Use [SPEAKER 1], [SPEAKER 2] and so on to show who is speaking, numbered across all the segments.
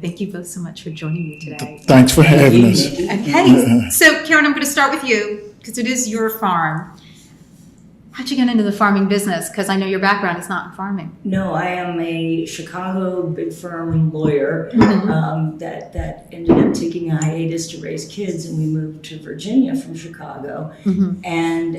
[SPEAKER 1] Thank you both so much for joining me today.
[SPEAKER 2] Thanks for having us.
[SPEAKER 1] Okay, so Karen, I'm going to start with you because it is your farm. How'd you get into the farming business? Because I know your background is not in farming.
[SPEAKER 3] No, I am a Chicago big firm lawyer that ended up taking a hiatus to raise kids, and we moved to Virginia from Chicago. And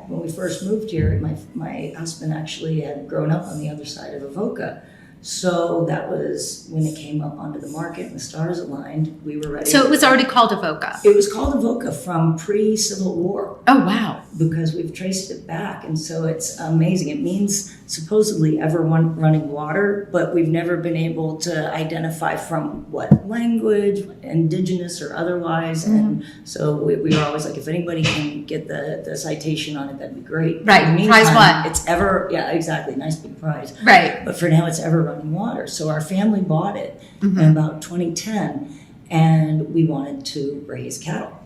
[SPEAKER 3] when we first moved here, my husband actually had grown up on the other side of Avoka. So that was when it came up onto the market and the stars aligned. We were ready.
[SPEAKER 1] So it was already called Ovoka.
[SPEAKER 3] It was called Avoka from pre-Civil War.
[SPEAKER 1] Oh, wow.
[SPEAKER 3] Because we've traced it back, and so it's amazing. It means supposedly ever running water, but we've never been able to identify from what language, indigenous or otherwise. And so we were always like, if anybody can get the citation on it, that'd be great.
[SPEAKER 1] Right. Prize one.
[SPEAKER 3] It's ever, yeah, exactly, nice big prize.
[SPEAKER 1] Right.
[SPEAKER 3] But for now, it's ever running water. So our family bought it in about 2010, and we wanted to raise cattle.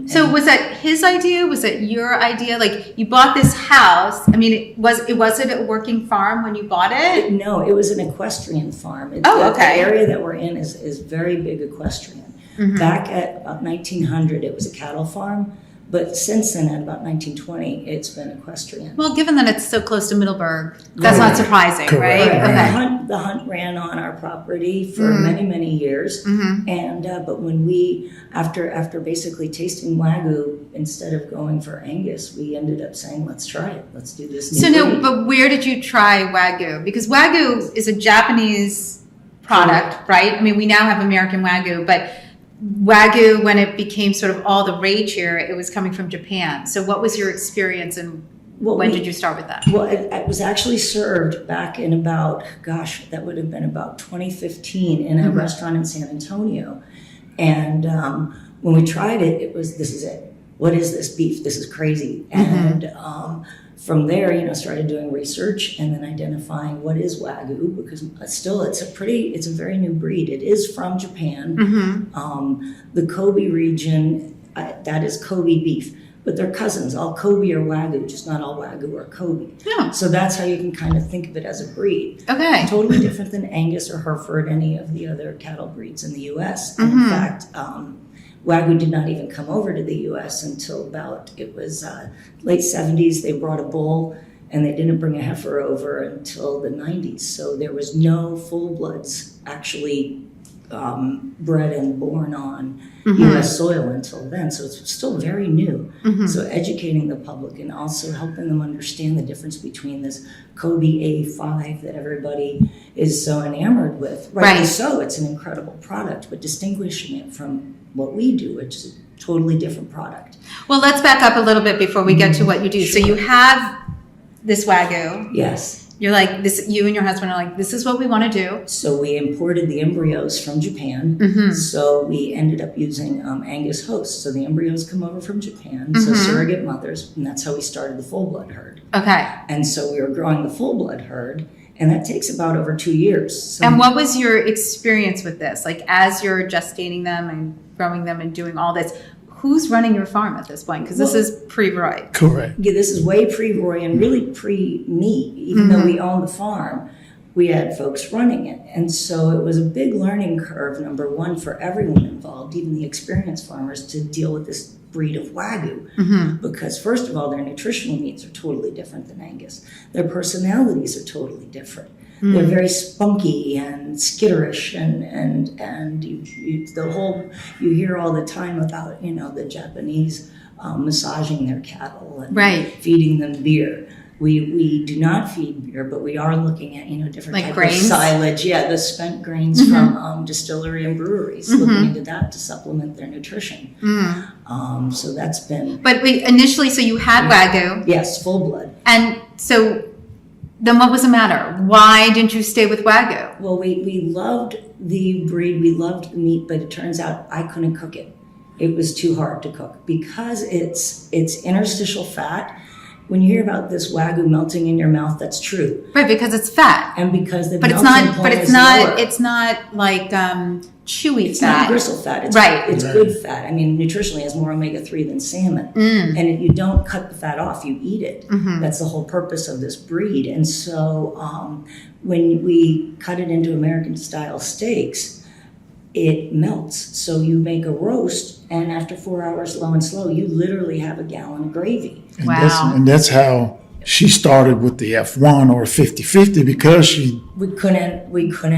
[SPEAKER 1] So was that his idea? Was it your idea? Like, you bought this house. I mean, was it a working farm when you bought it?
[SPEAKER 3] No, it was an equestrian farm.
[SPEAKER 1] Okay.
[SPEAKER 3] The area that we're in is very big equestrian. Back at about 1900, it was a cattle farm. But since then, at about 1920, it's been equestrian.
[SPEAKER 1] Well, given that it's so close to Middleburg, that's not surprising, right?
[SPEAKER 2] Correct.
[SPEAKER 3] The hunt ran on our property for many, many years. And but when we, after basically tasting Wagyu, instead of going for Angus, we ended up saying, let's try it. Let's do this.
[SPEAKER 1] So no, but where did you try Wagyu? Because Wagyu is a Japanese product, right? I mean, we now have American Wagyu, but Wagyu, when it became sort of all the rage here, it was coming from Japan. So what was your experience, and when did you start with that?
[SPEAKER 3] Well, it was actually served back in about, gosh, that would have been about 2015 in a restaurant in San Antonio. And when we tried it, it was, this is it. What is this beef? This is crazy. And from there, started doing research and then identifying what is Wagyu, because still it's a very new breed. It is from Japan. The Kobe region, that is Kobe beef, but they're cousins. All Kobe are Wagyu, just not all Wagyu are Kobe.
[SPEAKER 1] Yeah.
[SPEAKER 3] So that's how you can kind of think of it as a breed.
[SPEAKER 1] Okay.
[SPEAKER 3] Totally different than Angus or Hereford, any of the other cattle breeds in the U.S. And in fact, Wagyu did not even come over to the U.S. until about, it was late 70s. They brought a bull, and they didn't bring a heifer over until the 90s. So there was no full-bloods actually bred and born on U.S. soil until then. So it's still very new. So educating the public and also helping them understand the difference between this Kobe A5 that everybody is so enamored with. Rightly so, it's an incredible product, but distinguishing it from what we do, which is a totally different product.
[SPEAKER 1] Well, let's back up a little bit before we get to what you do.
[SPEAKER 3] Sure.
[SPEAKER 1] So you have this Wagyu.
[SPEAKER 3] Yes.
[SPEAKER 1] You're like, this. You and your husband are like, this is what we want to do.
[SPEAKER 3] So we imported the embryos from Japan. So we ended up using Angus hosts. So the embryos come over from Japan, so surrogate mothers, and that's how we started the full-blood herd.
[SPEAKER 1] Okay.
[SPEAKER 3] And so we were growing the full-blood herd, and that takes about over 2 years. So
[SPEAKER 1] And what was your experience with this? Like, as you're gestating them and growing them and doing all this, who's running your farm at this point? Because this is pre-Roy.
[SPEAKER 2] Correct.
[SPEAKER 3] Yeah, this is way pre-Roy and really pre-me. Even though we owned the farm, we had folks running it. And so it was a big learning curve, number one, for everyone involved, even the experienced farmers, to deal with this breed of Wagyu. Because first of all, their nutritional needs are totally different than Angus. Their personalities are totally different. They're very spunky and skitterish, and you hear all the time about the Japanese massaging their cattle and feeding them beer. We do not feed beer, but we are looking at different
[SPEAKER 1] like
[SPEAKER 3] type
[SPEAKER 1] grains?
[SPEAKER 3] of silage. Yeah, the spent grains from distillery and breweries, looking into that to supplement their nutrition. So that's been.
[SPEAKER 1] But initially, so you had Wagyu.
[SPEAKER 3] Yes, full blood.
[SPEAKER 1] And so then what was the matter? Why didn't you stay with Wagyu?
[SPEAKER 3] Well, we loved the breed, we loved the meat, but it turns out I couldn't cook it. It was too hard to cook because it's interstitial fat. When you hear about this Wagyu melting in your mouth, that's true.
[SPEAKER 1] Right, because it's fat.
[SPEAKER 3] And because the
[SPEAKER 1] But it's
[SPEAKER 3] melting point is lower.
[SPEAKER 1] it's not like chewy
[SPEAKER 3] It's
[SPEAKER 1] fat.
[SPEAKER 3] not bristle fat. It's,
[SPEAKER 1] Right.
[SPEAKER 3] It's good fat. I mean, nutritionally, it has more omega-3 than salmon. And you don't cut the fat off, you eat it. That's the whole purpose of this breed. And so when we cut it into American-style steaks, it melts. So you make a roast, and after 4 hours low and slow, you literally have a gallon of gravy.
[SPEAKER 2] And
[SPEAKER 1] Wow.
[SPEAKER 2] that's how she started with the F1 or 50/50 because she
[SPEAKER 3] We couldn't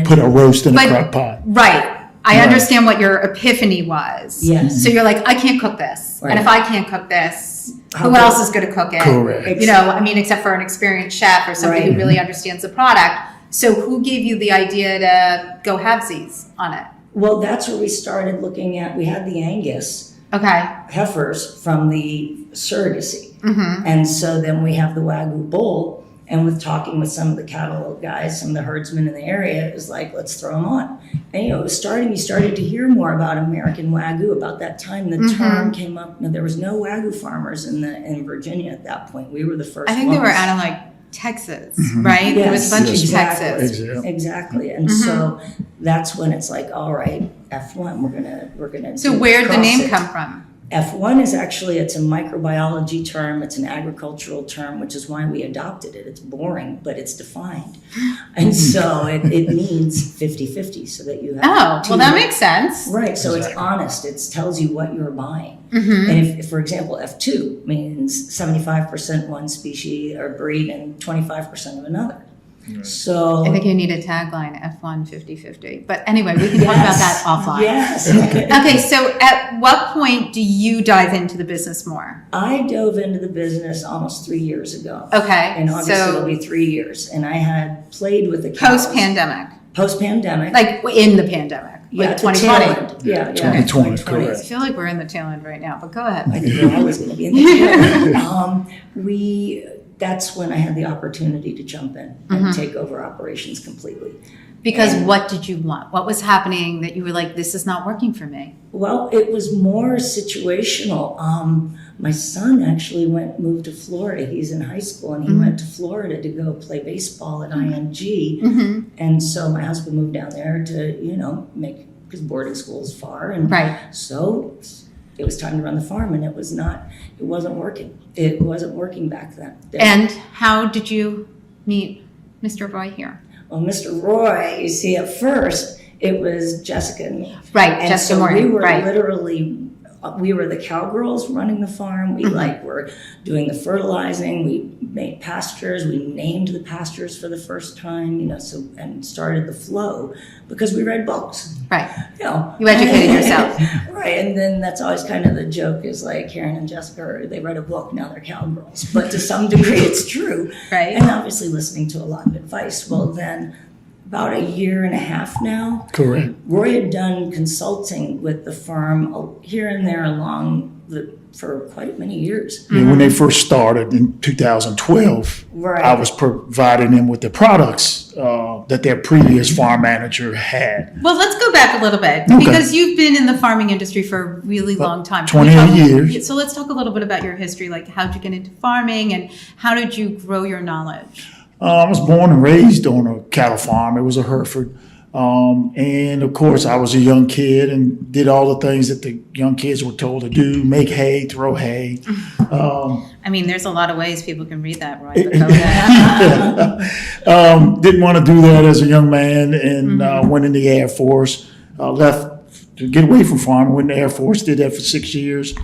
[SPEAKER 2] put a roast in a
[SPEAKER 1] But-
[SPEAKER 2] crock pot.
[SPEAKER 1] Right. I
[SPEAKER 2] Right.
[SPEAKER 1] understand what your epiphany was.
[SPEAKER 3] Yes.
[SPEAKER 1] So you're like, I can't cook this.
[SPEAKER 3] Right.
[SPEAKER 1] And if I can't cook this,
[SPEAKER 3] How
[SPEAKER 1] who
[SPEAKER 3] could-
[SPEAKER 1] else is going to cook it?
[SPEAKER 2] Correct.
[SPEAKER 1] You know, I mean, except for an experienced chef or somebody who
[SPEAKER 3] Right.
[SPEAKER 1] really understands the product. So who gave you the idea to go halvesies on it?
[SPEAKER 3] Well, that's where we started looking at. We had the Angus
[SPEAKER 1] Okay.
[SPEAKER 3] heifers from the surrogacy.
[SPEAKER 1] Mm-hmm.
[SPEAKER 3] And so then we have the Wagyu bull. And with talking with some of the cattle guys, some of the herdsmen in the area, it was like, let's throw them on. And, you know, it was starting, you started to hear more about American Wagyu. About that time, the term came up. Now, there was no Wagyu farmers in Virginia at that point. We were the first
[SPEAKER 1] I think
[SPEAKER 3] ones.
[SPEAKER 1] they were out of like Texas, right? There was a bunch
[SPEAKER 2] Yes.
[SPEAKER 1] of
[SPEAKER 3] Exactly.
[SPEAKER 1] Texas.
[SPEAKER 2] Exactly.
[SPEAKER 3] Exactly. And so that's when it's like, all right, F1, we're gonna
[SPEAKER 1] So
[SPEAKER 3] do
[SPEAKER 1] where'd the
[SPEAKER 3] cross
[SPEAKER 1] name
[SPEAKER 3] it.
[SPEAKER 1] come from?
[SPEAKER 3] F1 is actually, it's a microbiology term, it's an agricultural term, which is why we adopted it. It's boring, but it's defined. And so it means 50-50, so that you have
[SPEAKER 1] Oh,
[SPEAKER 3] two-
[SPEAKER 1] well, that makes sense.
[SPEAKER 3] Right, so it's
[SPEAKER 2] Exactly.
[SPEAKER 3] honest, it tells you what you're buying.
[SPEAKER 1] Mm-hmm.
[SPEAKER 3] And if, for example, F2 means 75% one species or breed and 25% of another. So
[SPEAKER 1] I think you need a tagline, F1 50/50. But anyway, we can talk about that offline.
[SPEAKER 3] Yes.
[SPEAKER 1] Okay, so at what point do you dive into the business more?
[SPEAKER 3] I dove into the business almost 3 years ago.
[SPEAKER 1] Okay,
[SPEAKER 3] In August, it'll
[SPEAKER 1] so
[SPEAKER 3] be 3 years. And I had played with the cows.
[SPEAKER 1] post-pandemic,
[SPEAKER 3] Post-pandemic.
[SPEAKER 1] like in the pandemic,
[SPEAKER 3] yeah,
[SPEAKER 1] like
[SPEAKER 3] the tail
[SPEAKER 1] 2020.
[SPEAKER 3] end. Yeah,
[SPEAKER 2] 2020,
[SPEAKER 3] 2020.
[SPEAKER 2] correct.
[SPEAKER 1] I feel like we're in the tail end right now, but go ahead.
[SPEAKER 3] I didn't know I was going to be in the tail end. That's when I had the opportunity to jump in and take over operations completely.
[SPEAKER 1] Because
[SPEAKER 3] And-
[SPEAKER 1] what did you want? What was happening that you were like, this is not working for me?
[SPEAKER 3] Well, it was more situational. My son actually moved to Florida. He's in high school, and he went to Florida to go play baseball at IMG.
[SPEAKER 1] Mm-hmm.
[SPEAKER 3] And so my husband moved down there to, because boarding school is far. And
[SPEAKER 1] Right.
[SPEAKER 3] so it was time to run the farm, and it wasn't working. It wasn't working back then.
[SPEAKER 1] And how did you meet Mr. Roy here?
[SPEAKER 3] Well, Mr. Roy, you see, at first, it was Jessica and me.
[SPEAKER 1] Right,
[SPEAKER 3] And
[SPEAKER 1] Jessica
[SPEAKER 3] so
[SPEAKER 1] Morgan,
[SPEAKER 3] we were
[SPEAKER 1] right.
[SPEAKER 3] literally, we were the cowgirls running the farm. We were doing the fertilizing. We made pastures. We named the pastures for the first time, and started the flow because we read books.
[SPEAKER 1] Right.
[SPEAKER 3] You
[SPEAKER 1] You educated yourself.
[SPEAKER 3] Right. And then that's always kind of the joke is like Karen and Jessica, they read a book, now they're cowgirls. But to some degree it's true.
[SPEAKER 1] Right.
[SPEAKER 3] And obviously listening to a lot of advice. Well, then about a year and a half now,
[SPEAKER 2] Correct.
[SPEAKER 3] Roy had done consulting with the firm here and there for quite many years.
[SPEAKER 2] Yeah, when they first started in 2012,
[SPEAKER 3] Right.
[SPEAKER 2] I was providing them with the products that their previous farm manager had.
[SPEAKER 1] Well, let's go back a little bit
[SPEAKER 2] Okay.
[SPEAKER 1] because you've been in the farming industry for a really long time. Can
[SPEAKER 2] 28
[SPEAKER 1] we talk-
[SPEAKER 2] years.
[SPEAKER 1] So let's talk a little bit about your history. Like, how'd you get into farming and how did you grow your knowledge?
[SPEAKER 2] I was born and raised on a cattle farm. It was a Hereford. And of course, I was a young kid and did all the things that the young kids were told to do, make hay, throw hay.
[SPEAKER 1] I mean, there's a lot of ways people can read that, Roy. But go ahead.
[SPEAKER 2] Didn't want to do that as a young man and went in the Air Force. Left to get away from farming, went in the Air Force, did that for 6 years.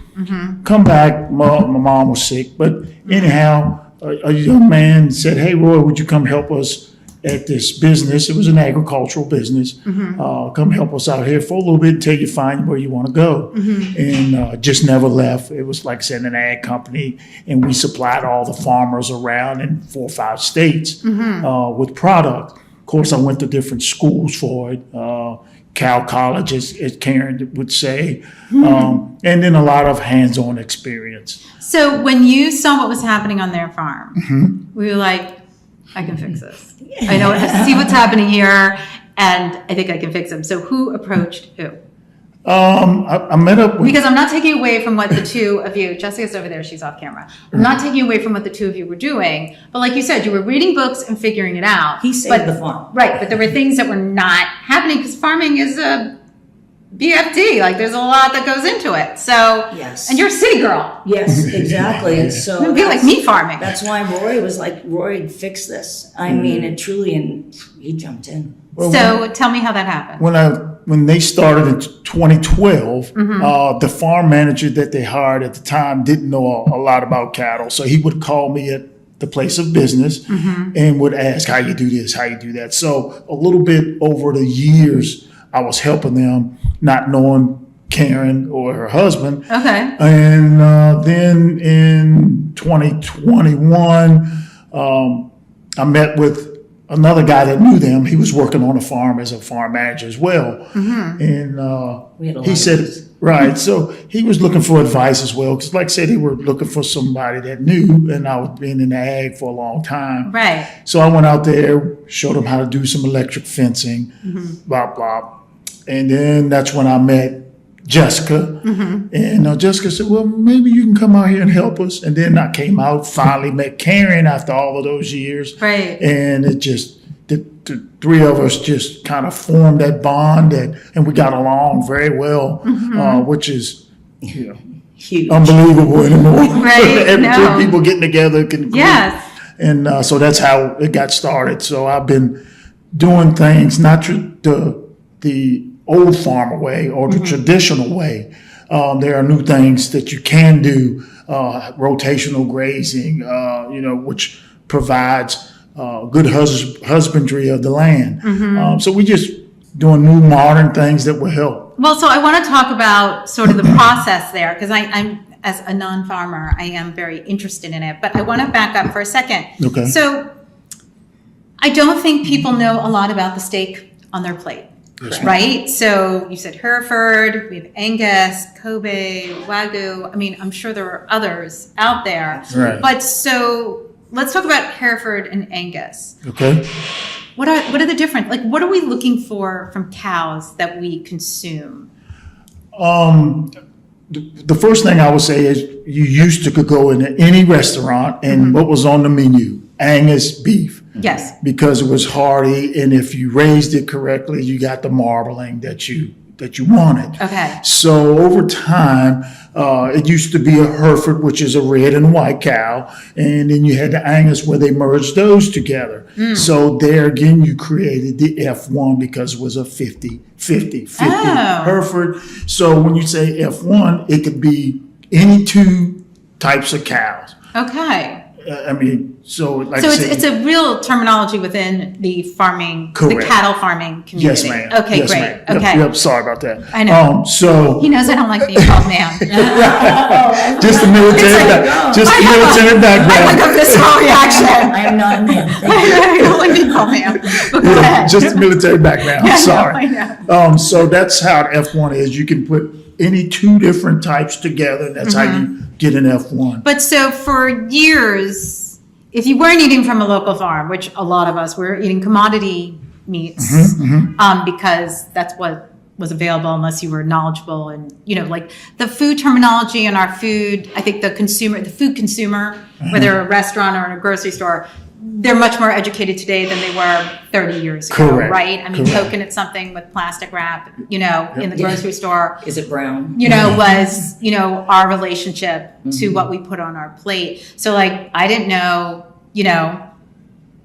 [SPEAKER 2] Come back, my mom was sick. But anyhow, a young man said, hey, Roy, would you come help us at this business? It was an agricultural business. Come help us out here for a little bit until you find where you want to go. And just never left. It was like I said, an ag company, and we supplied all the farmers around in 4 or 5 states with product. Of course, I went to different schools for it. Cal College, as Karen would say, and then a lot of hands-on experience.
[SPEAKER 1] So when you saw what was happening on their farm, we were like, I can fix this. I know, I see what's happening here, and I think I can fix them. So who approached who?
[SPEAKER 2] I met up with
[SPEAKER 1] Because I'm not taking away from what the two of you, Jessica's over there, she's off camera. I'm not taking away from what the two of you were doing, but like you said, you were reading books and figuring it out.
[SPEAKER 3] He saved the farm.
[SPEAKER 1] Right, but there were things that were not happening because farming is a BFD. Like there's a lot that goes into it. So,
[SPEAKER 3] Yes.
[SPEAKER 1] and you're a city girl.
[SPEAKER 3] Yes, exactly. And
[SPEAKER 1] It
[SPEAKER 3] so
[SPEAKER 1] would be like me farming.
[SPEAKER 3] that's why Roy was like, Roy, fix this. I mean, it truly, and he jumped in.
[SPEAKER 2] well,
[SPEAKER 1] So tell me how that happened.
[SPEAKER 2] when I when they started in 2012, the farm manager that they hired at the time didn't know a lot about cattle. So he would call me at the place of business and would ask how you do this, how you do that. So a little bit over the years, I was helping them, not knowing Karen or her husband.
[SPEAKER 1] Okay.
[SPEAKER 2] And then in 2021, I met with another guy that knew them. He was working on a farm as a farm manager as well. And
[SPEAKER 3] We had a lot
[SPEAKER 2] he
[SPEAKER 3] of
[SPEAKER 2] said,
[SPEAKER 3] those.
[SPEAKER 2] right. So he was looking for advice as well. Because like I said, they were looking for somebody that knew. And I was been in the ag for a long time.
[SPEAKER 1] Right.
[SPEAKER 2] So I went out there, showed them how to do some electric fencing, blah, blah. And then that's when I met Jessica. And Jessica said, well, maybe you can come out here and help us. And then I came out, finally met Karen after all of those years.
[SPEAKER 1] Right.
[SPEAKER 2] And it just, the three of us just kind of formed that bond and we got along very well, which is, you know,
[SPEAKER 3] Huge.
[SPEAKER 2] unbelievable anymore.
[SPEAKER 1] Right,
[SPEAKER 2] Every
[SPEAKER 1] no.
[SPEAKER 2] two people getting together can agree.
[SPEAKER 1] Yes.
[SPEAKER 2] And so that's how it got started. So I've been doing things, not the old farmer way or the traditional way. There are new things that you can do, rotational grazing, which provides good husbandry of the land. So we just doing new modern things that will help.
[SPEAKER 1] Well, so I want to talk about sort of the process there, because I'm, as a non-farmer, I am very interested in it. But I want to back up for a second.
[SPEAKER 2] Okay.
[SPEAKER 1] So I don't think people know a lot about the steak on their plate.
[SPEAKER 2] Yes, ma'am.
[SPEAKER 1] Right? So you said Hereford, we have Angus, Kobe, Wagyu. I mean, I'm sure there are others out there.
[SPEAKER 2] Right.
[SPEAKER 1] But so let's talk about Hereford and Angus.
[SPEAKER 2] Okay.
[SPEAKER 1] What are the different, like, what are we looking for from cows that we consume?
[SPEAKER 2] The first thing I would say is you used to could go into any restaurant and what was on the menu? Angus beef.
[SPEAKER 1] Yes.
[SPEAKER 2] Because it was hearty, and if you raised it correctly, you got the marbling that you wanted.
[SPEAKER 1] Okay.
[SPEAKER 2] So over time, it used to be a Hereford, which is a red and white cow, and then you had the Angus where they merged those together. So there again, you created the F1 because it was a 50-50
[SPEAKER 1] Oh.
[SPEAKER 2] Hereford. So when you say F1, it could be any two types of cows.
[SPEAKER 1] Okay.
[SPEAKER 2] I mean, so like
[SPEAKER 1] So
[SPEAKER 2] I
[SPEAKER 1] it's,
[SPEAKER 2] said,
[SPEAKER 1] it's a real terminology within the farming,
[SPEAKER 2] Correct.
[SPEAKER 1] the cattle farming community.
[SPEAKER 2] yes, ma'am.
[SPEAKER 1] Okay,
[SPEAKER 2] yes,
[SPEAKER 1] great.
[SPEAKER 2] Ma'am.
[SPEAKER 1] Okay.
[SPEAKER 2] Yep, sorry about that.
[SPEAKER 1] I know.
[SPEAKER 2] So
[SPEAKER 1] He knows I don't like being called ma'am.
[SPEAKER 2] just the military, just the military
[SPEAKER 1] I
[SPEAKER 2] background.
[SPEAKER 1] like a visceral reaction.
[SPEAKER 3] I am not a man. Thank you.
[SPEAKER 1] I don't like being called ma'am. But go ahead.
[SPEAKER 2] Just the military background.
[SPEAKER 1] I know,
[SPEAKER 2] Sorry.
[SPEAKER 1] I know.
[SPEAKER 2] So that's how the F1 is. You can put any two different types together. And that's how you get an F1.
[SPEAKER 1] But so for years, if you weren't eating from a local farm, which a lot of us were eating commodity meats, because that's what was available unless you were knowledgeable and, like the food terminology in our food, I think the food consumer, whether a restaurant or in a grocery store, they're much more educated today than they were 30 years ago,
[SPEAKER 2] Correct.
[SPEAKER 1] right? I mean,
[SPEAKER 2] Correct.
[SPEAKER 1] poking at something with plastic wrap, in the grocery store,
[SPEAKER 3] Is it brown?
[SPEAKER 1] was, our relationship to what we put on our plate. So like, I didn't know,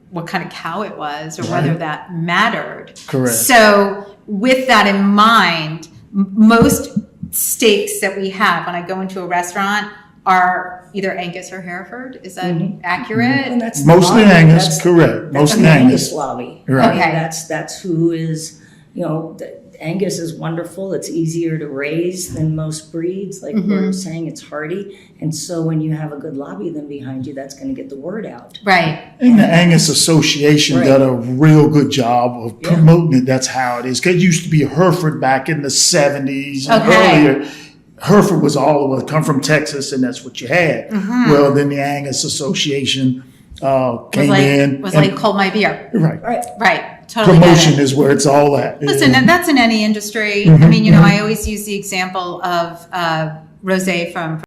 [SPEAKER 1] what kind of cow it was or whether that mattered.
[SPEAKER 2] Correct.
[SPEAKER 1] So with that in mind, most steaks that we have when I go into a restaurant are either Angus or Hereford. Is that accurate?
[SPEAKER 3] And that's the
[SPEAKER 2] Mostly
[SPEAKER 3] lobby.
[SPEAKER 2] Angus,
[SPEAKER 3] That's-
[SPEAKER 2] correct.
[SPEAKER 3] That's
[SPEAKER 2] Mostly
[SPEAKER 3] the
[SPEAKER 2] Angus.
[SPEAKER 3] lobby.
[SPEAKER 2] Right.
[SPEAKER 1] Okay.
[SPEAKER 3] That's who is, the Angus is wonderful. It's easier to raise than most breeds. Like we're saying, it's hardy. And so when you have a good lobby then behind you, that's going to get the word out.
[SPEAKER 1] Right.
[SPEAKER 2] And the Angus Association
[SPEAKER 3] Right.
[SPEAKER 2] did a real good job of promoting it. That's how it is. Because it used to be Hereford back in the 70s and
[SPEAKER 1] Okay.
[SPEAKER 2] earlier. Hereford was all over, come from Texas, and that's what you had. Well, then the Angus Association came in.
[SPEAKER 1] Was
[SPEAKER 2] and-
[SPEAKER 1] like, hold my beer.
[SPEAKER 2] right.
[SPEAKER 1] Right. Totally get
[SPEAKER 2] Promotion
[SPEAKER 1] it.
[SPEAKER 2] is where it's all at.
[SPEAKER 1] Listen, and that's in any industry. I mean, I always use the example of rosé from